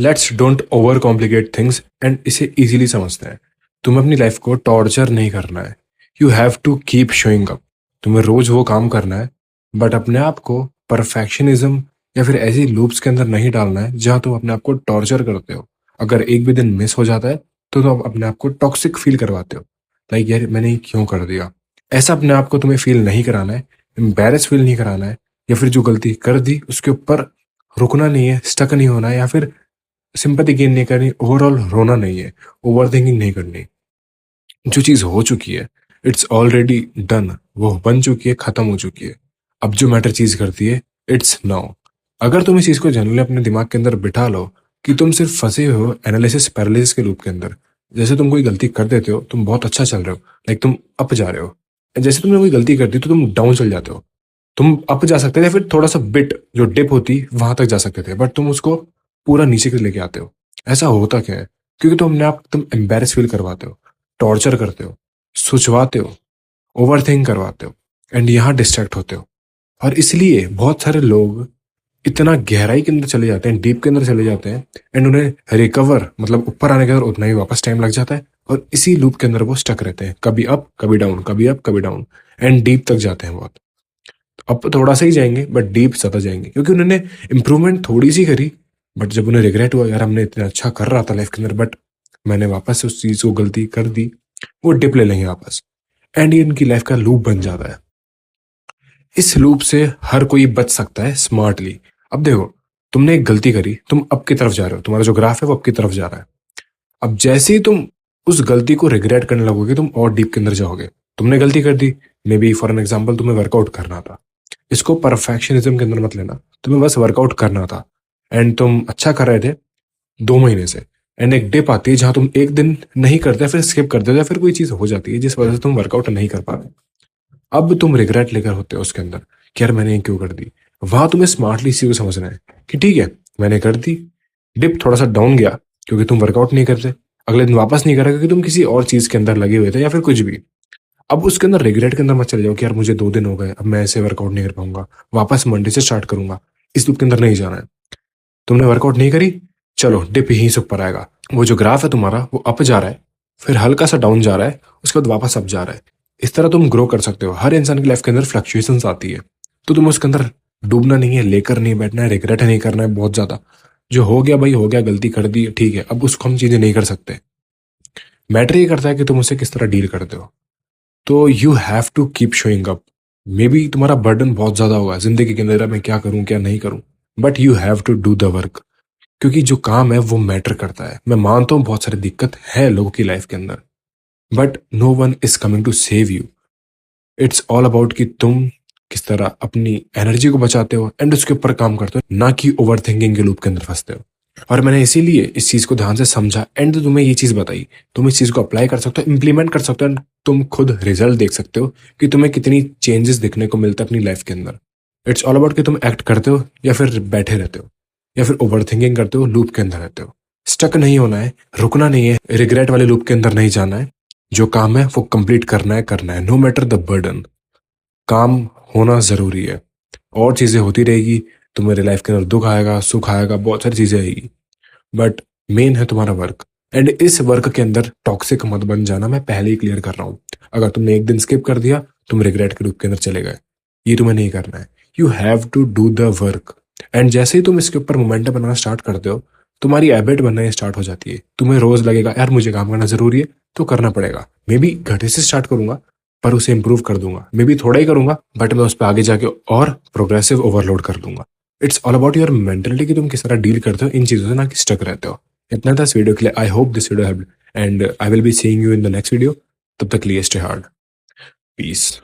Let's don't over complicate things and इसे easily समझते हैं। तुम्हें अपनी लाइफ को टॉर्चर नहीं करना है। You have to keep showing up. तुम्हें रोज वो काम करना है, बट अपने आप को परफेक्शनिज्म या फिर ऐसी लूप्स के अंदर नहीं डालना है जहां तुम अपने आप को टॉर्चर करते हो। अगर एक भी दिन मिस हो जाता है तो तुम अपने आप को टॉक्सिक फील करवाते हो। लाइक यार मैंने ये क्यों कर दिया। ऐसा अपने आप को तुम्हें फील नहीं कराना है, एम्बेरस फील नहीं कराना है, या फिर जो गलती कर दी उसके ऊपर रुकना नहीं है, स्टक नहीं होना है, या फिर सिंपैथी गेन नहीं करनी, ओवरऑल रोना नहीं है, ओवर थिंकिंग नहीं करनी। जो चीज हो चुकी है इट्स ऑलरेडी डन, वो बन चुकी है, खत्म हो चुकी है। अब जो मैटर चीज करती है इट्स नाउ। अगर तुम इस चीज को जनरली अपने दिमाग के अंदर बिठा लो कि तुम सिर्फ फंसे हो एनालिसिस पैरालिसिस के लूप के अंदर। जैसे तुम कोई गलती कर देते हो, तुम बहुत अच्छा चल रहे हो, लाइक तुम अप जा रहे हो। जैसे तुमने कोई गलती कर दी तो तुम डाउन चल जाते हो। तुम अप जा सकते थे, फिर थोड़ा सा बिट जो डिप होती वहां तक जा सकते थे, बट तुम उसको पूरा नीचे के लेके आते हो। ऐसा होता क्या है? क्योंकि तुम एम्बेरस फील करवाते हो, टॉर्चर करते हो, सोचवाते हो, ओवर थिंक करवाते हो, एंड यहाँ डिस्ट्रैक्ट होते हो। और इसलिए बहुत सारे लोग इतना गहराई के अंदर चले जाते हैं, डीप के अंदर चले जाते हैं, एंड उन्हें रिकवर मतलब ऊपर आने के अंदर उतना ही वापस टाइम लग जाता है, और इसी लूप के अंदर वो स्टक रहते हैं, कभी अप कभी डाउन, कभी अप कभी डाउन, एंड डीप तक जाते हैं बहुत। अब थोड़ा सा ही जाएंगे बट डीप ज्यादा जाएंगे, क्योंकि उन्होंने इंप्रूवमेंट थोड़ी सी करी, बट जब उन्हें रिग्रेट हुआ यार हमने इतना अच्छा कर रहा था लाइफ के अंदर, बट मैंने वापस उस चीज को गलती कर दी, वो डिप ले लेंगे वापस, एंड ये इनकी लाइफ का लूप बन जाता है। इस लूप से हर कोई बच सकता है स्मार्टली। अब देखो, तुमने एक गलती करी, तुम अप की तरफ जा रहे हो, तुम्हारा जो ग्राफ है वो अप की तरफ जा रहा है। अब जैसे ही तुम उस गलती को रिग्रेट करने लगोगे, तुम और डीप के अंदर जाओगे। तुमने गलती कर दी, maybe for an example तुम्हें वर्कआउट करना था। इसको परफेक्शनिज्म के अंदर मत लेना, तुम्हें बस वर्कआउट करना था, एंड तुम अच्छा कर रहे थे 2 महीने से, एंड एक डिप आती है जहां तुम एक दिन नहीं करते, फिर स्किप कर देते, या फिर कोई चीज हो जाती है जिस वजह से तुम वर्कआउट नहीं कर पा रहे। अब तुम रिग्रेट लेकर होते हो उसके अंदर कि यार मैंने ये क्यों कर दी। वहां तुम्हें स्मार्टली इसी को समझना है कि ठीक है मैंने कर दी, डिप थोड़ा सा डाउन गया क्योंकि तुम वर्कआउट नहीं करते, अगले दिन वापस नहीं करा क्योंकि तुम किसी और चीज के अंदर लगे हुए थे, या फिर कुछ भी। अब उसके अंदर रिग्रेट के अंदर मत चले जाओ कि यार मुझे 2 दिन हो गए, अब मैं ऐसे वर्कआउट नहीं कर पाऊंगा, वापस मंडे से स्टार्ट करूंगा। इस लूप के अंदर नहीं जाना है। तुमने वर्कआउट नहीं करी, चलो डिप यहीं से ऊपर आएगा, वो जो ग्राफ है तुम्हारा वो अप जा रहा है, फिर हल्का सा डाउन जा रहा है, उसके बाद वापस अप जा रहा है। इस तरह तुम ग्रो कर सकते हो। हर इंसान की लाइफ के अंदर फ्लक्चुएशंस आती है, तो तुम्हें उसके अंदर डूबना नहीं है, लेकर नहीं बैठना है, रिग्रेट नहीं करना है बहुत ज्यादा। जो हो गया भाई हो गया, गलती कर दी ठीक है, अब उसको हम चीजें नहीं कर सकते। मैटर ये करता है कि तुम उसे किस तरह डील करते हो। तो you have to keep showing up. Maybe तुम्हारा बर्डन बहुत ज्यादा होगा जिंदगी के अंदर, मैं क्या करूं क्या नहीं करूं, but you have to do the work. क्योंकि जो काम है वो मैटर करता है। मैं मानता हूँ बहुत सारी दिक्कत है लोगों की लाइफ के अंदर, but no one is coming to save you. It's all about कि तुम किस तरह अपनी एनर्जी को बचाते हो एंड उसके ऊपर काम करते हो, ना कि ओवर थिंकिंग के लूप के अंदर फंसते हो। और मैंने इसीलिए इस चीज को ध्यान से समझा एंड तुम्हें ये चीज बताई। तुम इस चीज को अप्लाई कर सकते हो, इंप्लीमेंट कर सकते हो, and तुम खुद रिजल्ट देख सकते हो कि तुम्हें कितनी चेंजेस दिखने को मिलता है अपनी लाइफ के अंदर। इट्स ऑल अबाउट कि तुम एक्ट करते हो या फिर बैठे रहते हो, या फिर ओवर थिंकिंग करते हो, लूप के अंदर रहते हो। स्टक नहीं होना है, रुकना नहीं है, रिग्रेट वाले लूप के अंदर नहीं जाना है। जो काम है वो कंप्लीट करना है, नो मैटर द बर्डन। काम होना जरूरी है, और चीजें होती रहेगी। तुम्हारे लाइफ के अंदर दुख आएगा, सुख आएगा, बहुत सारी चीजें आएगी, बट मेन है तुम्हारा वर्क। एंड इस वर्क के अंदर टॉक्सिक मत बन जाना, मैं पहले ही क्लियर कर रहा हूं। अगर तुमने एक दिन स्किप कर दिया, तुम रिग्रेट के लूप के अंदर चले गए। ये तुम्हें नहीं करना है। You have to do the work. And जैसे ही तुम इसके ऊपर मोमेंटम बनाना स्टार्ट करते हो, तुम्हारी हैबिट बनना स्टार्ट हो जाती है। तुम्हें रोज लगेगा यार मुझे काम करना जरूरी है, तो करना पड़ेगा। मे बी घटे से स्टार्ट करूंगा पर उसे इंप्रूव कर दूंगा, मे बी थोड़ा ही करूंगा बट मैं उस पर आगे जाके और प्रोग्रेसिव ओवरलोड कर दूंगा। It's all about your mentality कि तुम किस तरह डील करते हो इन चीजों से, ना कि स्टक रहते हो। इतना था इस वीडियो के लिए। I hope this video help and I will be seeing you in the next video. तब तक के लिए स्टे हार्ड। पीस।